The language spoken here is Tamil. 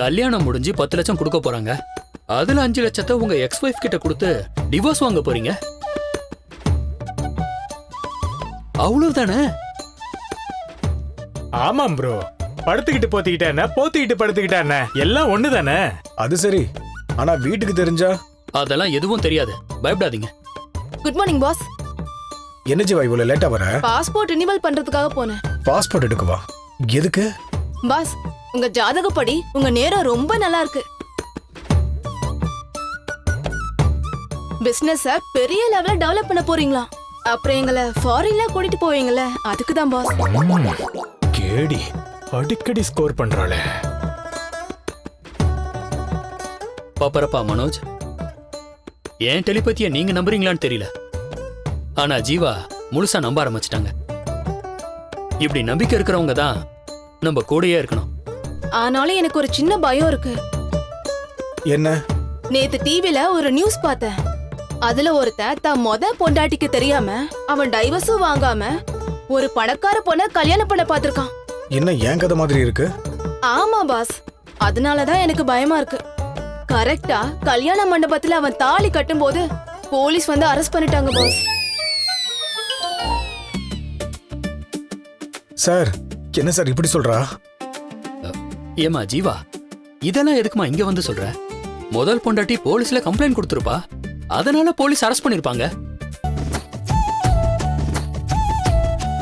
கல்யாணம் முடிஞ்சு 10 லட்சம் கொடுக்க போறாங்க. அதுல 5 லட்சத்தை உங்க எக்ஸ் ஒய்ஃப் கிட்ட கொடுத்து டிவோர்ஸ் வாங்க போறீங்க. அவ்வளவுதானே? ஆமாம் ப்ரோ. படுத்துக்கிட்டு போத்திக்கிட்டா என்ன, போத்திக்கிட்டு படுத்துக்கிட்டா என்ன, எல்லாம் ஒண்ணுதானே. அது சரி, ஆனா வீட்டுக்கு தெரிஞ்சா? அதெல்லாம் எதுவும் தெரியாது, பயப்படாதீங்க. Good morning boss. என்ன ஜீவா இவ்வளவு லேட்டா வர? பாஸ்போர்ட் ரினிவல் பண்றதுக்காக போனேன். பாஸ்போர்ட் எடுக்கவா? எதுக்கு? பாஸ், உங்க ஜாதகப்படி உங்க நேரம் ரொம்ப நல்லா இருக்கு. பிசினஸ் பெரிய லெவல்ல டெவலப் பண்ண போறீங்களா? அப்புறம் எங்களை ஃபாரின்ல கூட்டிட்டு போவீங்கல்ல, அதுக்கு தான் பாஸ். கேடி அடிக்கடி ஸ்கோர் பண்றாளே. பாப்பரப்பா மனோஜ், ஏன் டெலிபதியை நீங்க நம்புறீங்களான்னு தெரியல, ஆனா ஜீவா முழுசா நம்ப ஆரம்பிச்சிட்டாங்க. இப்படி நம்பிக்கை இருக்கிறவங்க தான் நம்ம கூடயே இருக்கணும். ஆனாலும் எனக்கு ஒரு சின்ன பயம் இருக்கு. என்ன? நேத்து டிவில ஒரு நியூஸ் பார்த்தேன். அதுல ஒருத்தன் தான் பொண்டாட்டிக்கு தெரியாம அவன் டைவர்ஸும் வாங்காம ஒரு பணக்கார பொண்ண கல்யாணம் பண்ண பாத்திருக்கான். என்ன ஏன் கதை மாதிரி இருக்கு? ஆமா பாஸ், அதனாலதான் எனக்கு பயமா இருக்கு. கரெக்டா கல்யாண மண்டபத்துல அவன் தாலி கட்டும் போது போலீஸ் வந்து அரெஸ்ட் பண்ணிட்டாங்க பாஸ். சார், என்ன சார் இப்படி சொல்றா? ஏமா ஜீவா, இதெல்லாம் எதுக்குமா இங்க வந்து சொல்ற? முதல் பொண்டாட்டி போலீஸ்ல கம்ப்ளைண்ட் கொடுத்துருப்பா, அதனால போலீஸ் அரெஸ்ட் பண்ணிருப்பாங்க.